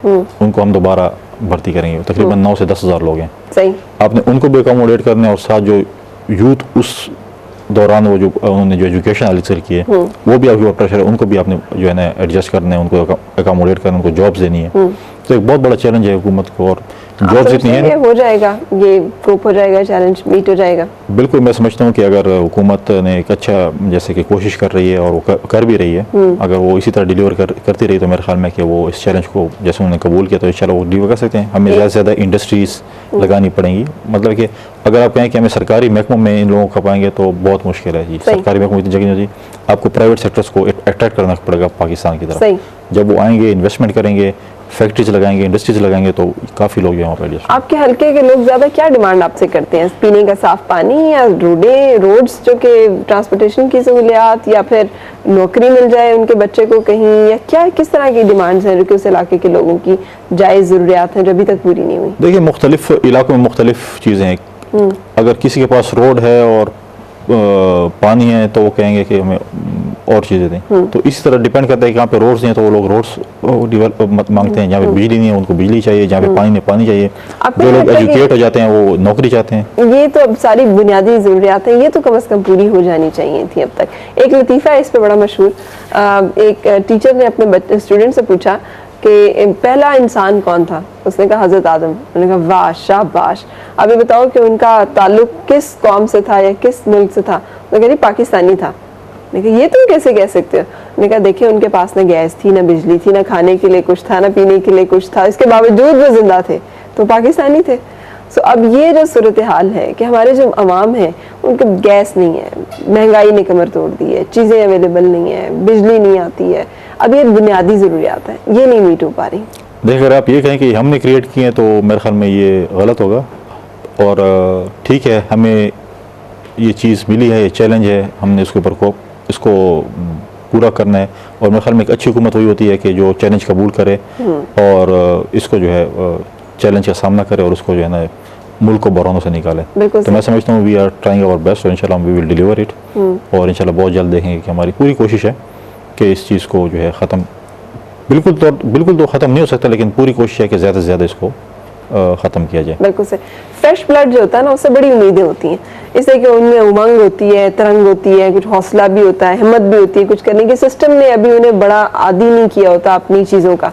उनको हम दोबारा भर्ती करेंगे। तकरीबन 9 से 10 हज़ार लोग हैं। सही। आपने उनको भी अकोमोडेट करना है और साथ जो यूथ उस दौरान वो जो उन्होंने जो एजुकेशन हासिल की है वो भी आपके ऊपर प्रेशर है, उनको भी आपने जो है ना एडजस्ट करना है, उनको अकोमोडेट करना है, उनको जॉब्स देनी है। तो एक बहुत बड़ा चैलेंज है हुकूमत को, और जॉब्स इतनी है। हो जाएगा, ये कोप हो जाएगा, चैलेंज मीट हो जाएगा। बिल्कुल, मैं समझता हूँ कि अगर हुकूमत ने एक अच्छा जैसे कि कोशिश कर रही है और वो कर भी रही है, अगर वो इसी तरह डिलीवर करती रही तो मेरे ख्याल में कि वो इस चैलेंज को जैसे उन्होंने कबूल किया तो इंशाल्लाह वो डिलीवर कर सकते हैं। हमें ज़्यादा से ज़्यादा इंडस्ट्रीज़ लगानी पड़ेंगी। मतलब कि अगर आप कहें कि हमें सरकारी महकमों में इन लोगों को खपाएंगे तो बहुत मुश्किल है जी। सरकारी महकमों इतनी जगह नहीं होती, आपको प्राइवेट सेक्टर्स को अट्रैक्ट करना पड़ेगा पाकिस्तान की तरफ। जब वो आएंगे, इन्वेस्टमेंट करेंगे, फैक्ट्रीज लगाएंगे, इंडस्ट्रीज लगाएंगे तो काफ़ी लोग यहाँ पर। आपके हल्के के लोग ज़्यादा क्या डिमांड आपसे करते हैं? पीने का साफ पानी, या रोड्स जो कि ट्रांसपोर्टेशन की सहूलियात, या फिर नौकरी मिल जाए उनके बच्चे को कहीं, या क्या किस तरह की डिमांड्स हैं जो कि उस इलाके के लोगों की जायज़ ज़रूरियात हैं जो अभी तक पूरी नहीं हुई? देखिए, मुख्तलिफ इलाकों में मुख्तलिफ चीज़ें हैं। अगर किसी के पास रोड है और पानी है तो वो कहेंगे कि हमें और चीज़ें दें। तो इसी तरह डिपेंड करता है कि यहाँ पे रोड्स हैं तो वो लोग रोड्स डेवलप मांगते हैं, जहाँ पे बिजली नहीं है उनको बिजली चाहिए, जहाँ पे पानी नहीं पानी चाहिए। जो लोग एजुकेट हो जाते हैं वो नौकरी चाहते हैं। ये तो अब सारी बुनियादी ज़रूरियात हैं, ये तो कम से कम पूरी हो जानी चाहिए थी अब तक। एक लतीफ़ा है इस पे बड़ा मशहूर, एक टीचर ने अपने स्टूडेंट से पूछा कि पहला इंसान कौन था? उसने कहा हज़रत आदम। उन्होंने कहा वाह शाबाश, अभी बताओ कि उनका ताल्लुक किस कौम से था या किस मुल्क से था? तो कह रही पाकिस्तानी था। मैंने कहा ये तुम कैसे कह सकते हो? मैंने कहा देखिए, उनके पास ना गैस थी, ना बिजली थी, ना खाने के लिए कुछ था, ना पीने के लिए कुछ था, इसके बावजूद वो जिंदा थे, तो पाकिस्तानी थे। सो अब ये जो सूरत हाल है कि हमारे जो अवाम है उनके गैस नहीं है, महंगाई ने कमर तोड़ दी है, चीज़ें अवेलेबल नहीं है, बिजली नहीं आती है, अब ये बुनियादी ज़रूरियात हैं, ये नहीं मीट हो पा रही। देखिए, अगर आप ये कहें कि हमने क्रिएट किए हैं तो मेरे ख्याल में ये गलत होगा। और ठीक है, हमें ये चीज़ मिली है, ये चैलेंज है, हमने इसके ऊपर इसको पूरा करना है। और मेरे ख्याल में एक अच्छी हुकूमत वही होती है कि जो चैलेंज कबूल करे और इसको जो है चैलेंज का सामना करे और उसको जो है ना मुल्क को बरौनों से निकाले। तो मैं समझता हूँ we are trying our best, और इंशाल्लाह वी विल डिलीवर इट। और इंशाल्लाह बहुत जल्द देखेंगे कि हमारी पूरी कोशिश है कि इस चीज़ को जो है ख़त्म, बिल्कुल तो ख़त्म नहीं हो सकता, लेकिन पूरी कोशिश है कि ज़्यादा से ज़्यादा इसको ख़त्म किया जाए। बिल्कुल से फ्रेश ब्लड जो होता है ना, उससे बड़ी उम्मीदें होती हैं, इससे कि उनमें उमंग होती है, तरंग होती है, कुछ हौसला भी होता है, हिम्मत भी होती है कुछ करने की। सिस्टम ने अभी उन्हें बड़ा आदी नहीं किया होता अपनी चीज़ों का,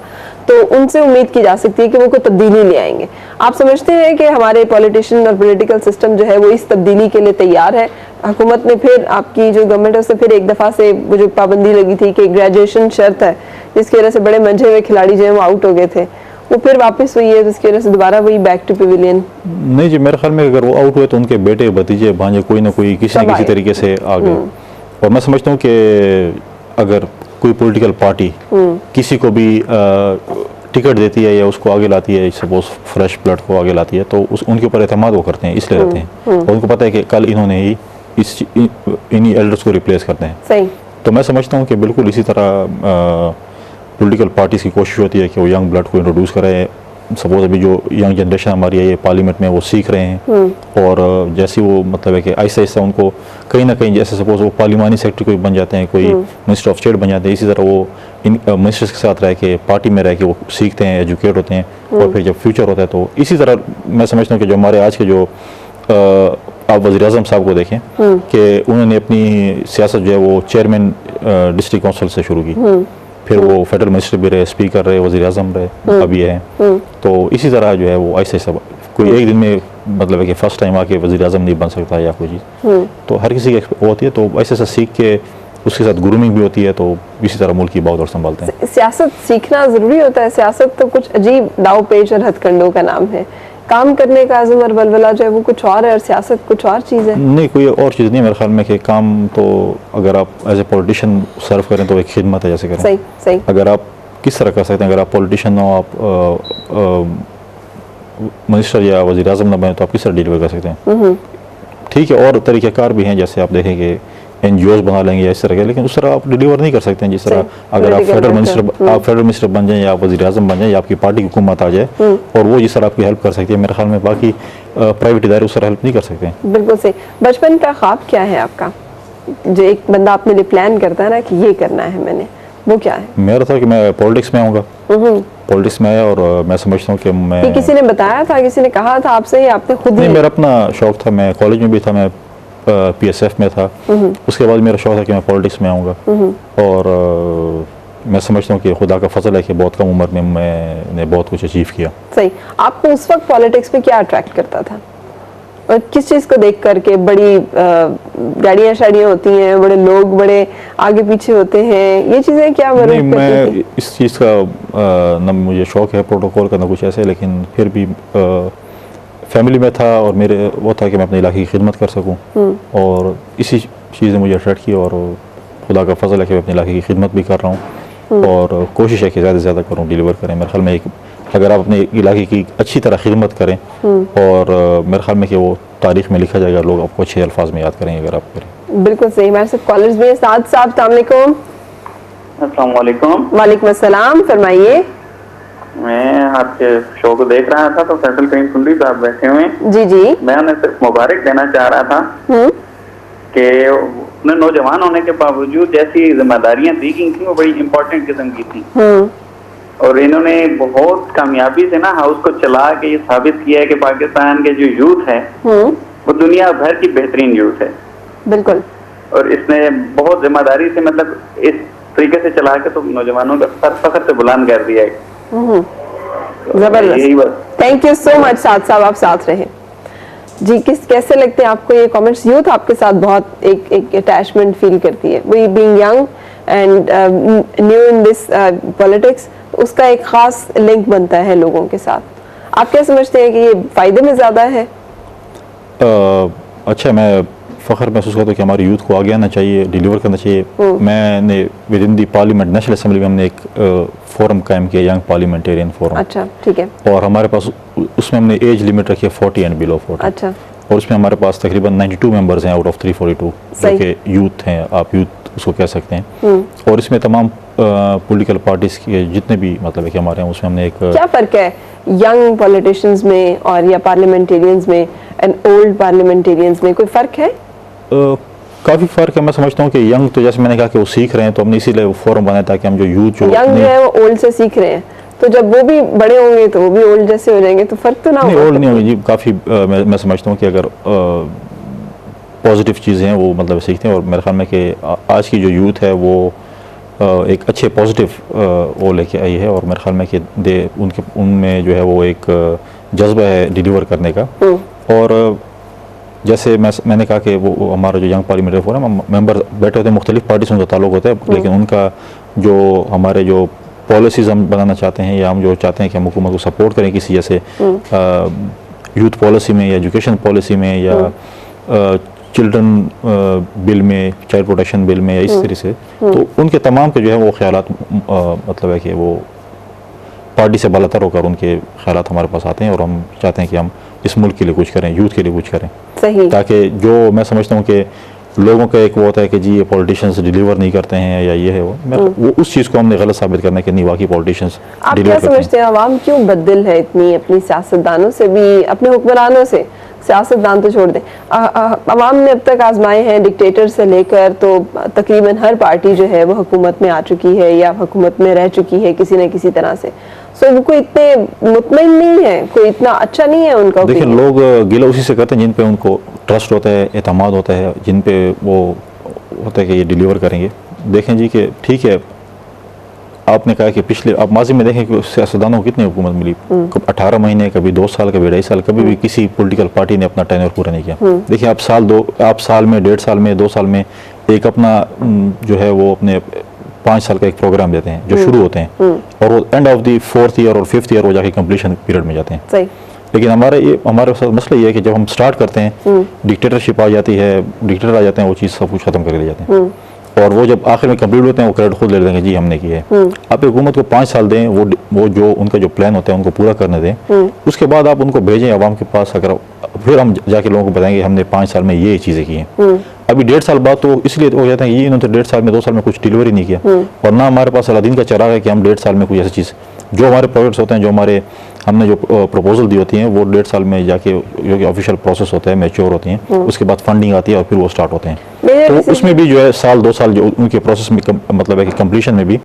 तो उनसे उम्मीद की जा सकती है कि वो कोई तब्दीली ले आएंगे। आप समझते हैं कि हमारे पॉलिटिशियन और पॉलिटिकल सिस्टम जो है वो इस तब्दीली के लिए तैयार है? हुकूमत ने फिर, आपकी जो गवर्नमेंट है उससे फिर एक दफ़ा से वो जो पाबंदी लगी थी कि ग्रेजुएशन शर्त है, जिसकी वजह से बड़े मंझे हुए खिलाड़ी जो है वो आउट हो गए थे, वो फिर वापस हुई है, जिसकी वजह से दोबारा वही बैक टू पवेलियन। नहीं जी, मेरे ख्याल में अगर वो आउट हुए तो उनके बेटे भतीजे भांजे कोई ना कोई किसी न किसी तरीके से आ गए। और मैं समझता हूँ कि अगर कोई पॉलिटिकल पार्टी किसी को भी टिकट देती है या उसको आगे लाती है, सपोज फ्रेश ब्लड को आगे लाती है, तो उनके ऊपर एतमाद वो करते हैं, इसलिए रहते हैं। और उनको पता है कि कल इन्होंने ही इन्हीं एल्डर्स को रिप्लेस करते हैं। सही। तो मैं समझता हूँ कि बिल्कुल इसी तरह पॉलिटिकल पार्टीज़ की कोशिश होती है कि वो यंग ब्लड को इंट्रोड्यूस करें। सपोज अभी जो यंग जनरेशन हमारी है ये पार्लियामेंट में वो सीख रहे हैं, और जैसे वो मतलब है कि आहिस्ता आहिस्ता उनको कहीं ना कहीं, जैसे सपोज वो पार्लिमानी सेक्रेटरी कोई बन जाते हैं, कोई मिनिस्टर ऑफ स्टेट बन जाते हैं, इसी तरह वो इन मिनिस्टर्स के साथ रह के, पार्टी में रह के वो सीखते हैं, एजुकेट होते हैं, और फिर जब फ्यूचर होता है तो इसी तरह मैं समझता हूँ कि जो हमारे आज के जो आप वज़ीर-ए-आज़म साहब को देखें कि उन्होंने अपनी सियासत जो है वो चेयरमैन डिस्ट्रिक्ट काउंसिल से शुरू की, फिर वो फेडरल मिनिस्टर भी रहे, स्पीकर रहे, वज़ीर-ए-आज़म रहे, अभी है। तो इसी तरह जो है वो ऐसे सब कोई एक दिन में मतलब है कि फर्स्ट टाइम आके वज़ीर-ए-आज़म नहीं बन सकता या कोई चीज़, तो हर किसी की वो होती है। तो ऐसे ऐसा सीख के उसके साथ ग्रूमिंग भी होती है, तो इसी तरह मुल्क की बहुत और संभालते हैं। सियासत सीखना ज़रूरी होता है? सियासत तो कुछ अजीब दाव पेच और हथकंडों का नाम है, काम करने का आज़म और बलबला जो है वो कुछ और है और सियासत कुछ और चीज़ है। नहीं, कोई और चीज़ नहीं मेरे ख्याल में कि काम तो अगर आप एज ए पॉलिटिशियन सर्व करें तो एक खिदमत है जैसे करें। सही सही। अगर आप किस तरह कर सकते हैं, अगर आप पॉलिटिशियन हो, आप मिनिस्टर या वज़ीर-ए-आज़म ना बने तो आप किस तरह डिलीवर कर सकते हैं? ठीक है, और तरीक़ेकार भी हैं, जैसे आप देखेंगे NGOs बना लेंगे या इस तरह के, लेकिन उस तरह आप डिलीवर नहीं कर सकते हैं जिस तरह अगर आप फेडरल मिनिस्टर बन जाएं या वज़ीर-ए-आज़म बन जाएं या आपकी पार्टी की हुकूमत आ जाए और वो जिस तरह आपकी हेल्प कर सकती है, मेरे ख्याल में बाकी प्राइवेट इदारे उस तरह हेल्प नहीं कर सकते हैं। बिल्कुल सही। बचपन का ख्वाब क्या है आपका, जो एक बंदा अपने लिए प्लान करता है ना कि ये करना है मैंने, वो क्या है? मेरा था कि मैं पॉलिटिक्स में आऊँगा, पॉलिटिक्स में आया और मैं समझता हूँ कि मैं ये किसी ने बताया था, किसी ने कहा था आपसे, या आपने खुद नहीं, ही? मेरा अपना शौक था। मैं कॉलेज में भी था, मैं PSF में था। उसके बाद मेरा शौक था कि मैं पॉलिटिक्स में आऊँगा। और मैं समझता हूँ कि खुदा का फजल है कि बहुत कम उम्र में मैंने बहुत कुछ अचीव किया। सही। आपको उस वक्त पॉलिटिक्स में क्या अट्रैक्ट करता था, और किस चीज़ को देख करके? बड़ी गाड़ियाँ शाड़ियाँ होती हैं, बड़े लोग बड़े आगे पीछे होते हैं, ये चीज़ें क्या नहीं, मरूफ मैं करती थी? इस चीज़ का ना मुझे शौक है प्रोटोकॉल का ना कुछ ऐसे, लेकिन फिर भी फैमिली में था और मेरे वो था कि मैं अपने इलाके की खिदमत कर सकूं। और इसी चीज़ ने मुझे अट्रैक्ट किया और खुदा का फजल है कि मैं अपने इलाके की खिदमत भी कर रहा हूँ और कोशिश है कि ज़्यादा से ज़्यादा करूँ, डिलीवर करें। मेरे ख्याल में अगर आप अपने इलाके की अच्छी तरह खिदमत करें और मेरे ख्याल में कि वो तारीख में लिखा जाएगा, लोग आपको अच्छे अल्फाज में याद करेंगे अगर आप करें। बिल्कुल सही। हमारे साथ कॉलर्स भी हैं। साद साहब, अस्सलाम वालेकुम। अस्सलाम वालेकुम। वालेकुम अस्सलाम, फरमाइए। मैं आपके शो को देख रहा था तो फैसल करीम सुंडी साहब बैठे हुए हैं। जी जी। मैं उन्हें सिर्फ मुबारक देना चाह रहा था कि उन्हें नौजवान होने के बावजूद जैसी जिम्मेदारियां दी गई थी वो बड़ी इंपॉर्टेंट किस्म की थी और इन्होंने बहुत कामयाबी से ना हाउस को चला के ये साबित किया है कि पाकिस्तान के जो यूथ है वो दुनिया भर की बेहतरीन यूथ है। बिल्कुल। और इसने बहुत जिम्मेदारी से मतलब इस तरीके से चला के तो नौजवानों का सर फखर से बुलंद कर दिया है। यही बस। थैंक यू सो मच साद साहब, आप साथ रहे जी। कैसे लगते हैं आपको ये कमेंट्स? यूथ आपके साथ बहुत एक अटैचमेंट फील करती है, we being young and new in this politics, उसका एक खास लिंक बनता है लोगों के साथ। आप क्या समझते हैं कि ये फायदे में ज्यादा है? अच्छा, मैं फ़ख्र महसूस करता हूँ कि हमारे यूथ को आगे आना चाहिए, डिलीवर करना चाहिए। मैंने with in the parliament national assembly में हमने एक फोरम कायम किया, यंग पार्लियामेंटेरियन फोरम। अच्छा, ठीक है। और हमारे पास उसमें हमने एज लिमिट रखी है 40 एंड बिलो 40। अच्छा। और उसमें हमारे पास तकरीबन 92 मेंबर्स हैं आउट ऑफ 342 जो कि यूथ हैं, आप यूथ उसको कह सकते हैं। और इसमें तमाम पॉलिटिकल पार्टीज के जितने भी मतलब है कि हमारे हैं, उसमें हमने एक क्या फ़र्क है यंग पॉलिटिशियंस में और या पार्लियामेंटेरियंस में एंड ओल्ड पार्लियामेंटेरियंस में? कोई फ़र्क है? काफ़ी फ़र्क है। मैं समझता हूँ कि यंग तो जैसे मैंने कहा कि वो सीख रहे हैं, तो हमने इसीलिए वो फोरम बनाया ताकि हम जो यूथ जो यंग जो है वो ओल्ड से सीख रहे हैं, तो जब वो भी बड़े होंगे तो वो भी ओल्ड जैसे हो जाएंगे, तो फ़र्क तो ना नहीं, होगा? ओल्ड नहीं होगी जी। काफ़ी मैं समझता हूँ कि अगर पॉजिटिव चीज़ें हैं वो मतलब सीखते हैं। और मेरे ख्याल में कि आज की जो यूथ है वो एक अच्छे पॉजिटिव वो लेके आई है और मेरे ख्याल में कि उनमें जो है वो एक जज्बा है डिलीवर करने का। और जैसे मैंने कहा कि वो हमारा जो यंग पार्लियामेंट्री फोरम मेंबर बैठे होते हैं, मुख्तलिफ पार्टी से उनका ताल्लुक होता है, लेकिन उनका जो हमारे जो पॉलिसीज हम बनाना चाहते हैं या हम जो चाहते हैं कि हम हुकूमत को सपोर्ट करें किसी जैसे यूथ पॉलिसी में या एजुकेशन पॉलिसी में या चिल्ड्रन बिल में, चाइल्ड प्रोटेक्शन बिल में या इस तरह से, तो उनके तमाम के जो है वो ख्यालात मतलब है कि वो पार्टी से बालातर होकर उनके ख्यालात हमारे पास आते हैं और हम चाहते हैं कि हम इस मुल्क के लिए कुछ करें, यूथ के लिए कुछ करें। सही। ताकि जो मैं समझता हूँ कि लोगों का एक वो होता है कि जी ये पॉलिटिशियंस डिलीवर नहीं करते हैं या ये है वो उस चीज़ को हमने गलत साबित करना है कि नहीं, वाकई पॉलिटिशियंस आप क्या समझते हैं आवाम क्यों बददिल है इतनी अपनी सियासतदानों से भी, अपने हुक्मरानों से? सियासतदान तो छोड़ दें, अवाम ने अब तक आजमाए हैं डिक्टेटर से लेकर, तो तकरीबन हर पार्टी जो है वो हुकूमत में आ चुकी है या हुकूमत में रह चुकी है किसी न किसी तरह से। सो वो कोई इतने मुतमईन नहीं है, कोई इतना अच्छा नहीं है उनका। देखिए, लोग गिला उसी से करते हैं जिन पे उनको ट्रस्ट होता है, एतमाद होता है, जिन पे वो होता है कि ये डिलीवर करेंगे। देखें जी कि ठीक है, आपने कहा कि पिछले आप माजी में देखें कि सियासतदानों को कितनी हुकूमत मिली, 18 महीने, कभी 2 साल, कभी 2.5 साल, कभी भी किसी पॉलिटिकल पार्टी ने अपना टेन्योर पूरा नहीं किया। देखिए, आप साल में, 1.5 साल में, 2 साल में एक अपना जो है वो अपने 5 साल का एक प्रोग्राम देते हैं जो शुरू होते हैं और वो end of the 4th year और 5th ईयर वो जाके कंप्लीशन पीरियड में जाते हैं। सही। लेकिन हमारे साथ मसला ये है कि जब हम स्टार्ट करते हैं डिक्टेटरशिप आ जाती है, डिक्टेटर आ जाते हैं, वो चीज़ सब कुछ खत्म कर ले जाते हैं और वो जब आखिर में कंप्लीट होते हैं वो क्रेडिट खुद ले लेंगे, जी हमने किया है। आप हुकूमत को 5 साल दें, वो जो उनका जो प्लान होता है उनको पूरा करने दें, उसके बाद आप उनको भेजें आवाम के पास, अगर फिर हम जाके लोगों को बताएंगे हमने 5 साल में ये चीज़ें की हैं। अभी 1.5 साल बाद तो इसलिए हो जाता है ये इन्होंने 1.5 साल में, 2 साल में कुछ डिलीवरी नहीं किया और ना हमारे पास अलादीन का चिराग है कि हम 1.5 साल में कुछ ऐसी चीज़ जो हमारे प्रोजेक्ट्स होते हैं, जो हमने जो प्रपोजल दी होती हैं वो 1.5 साल में जाके जो कि ऑफिशियल प्रोसेस होता है मैच्योर होती हैं, उसके बाद फंडिंग आती है और फिर वो स्टार्ट होते हैं। तो उसमें भी जो है 1-2 साल जो उनके प्रोसेस में मतलब है कि कंप्लीशन में भी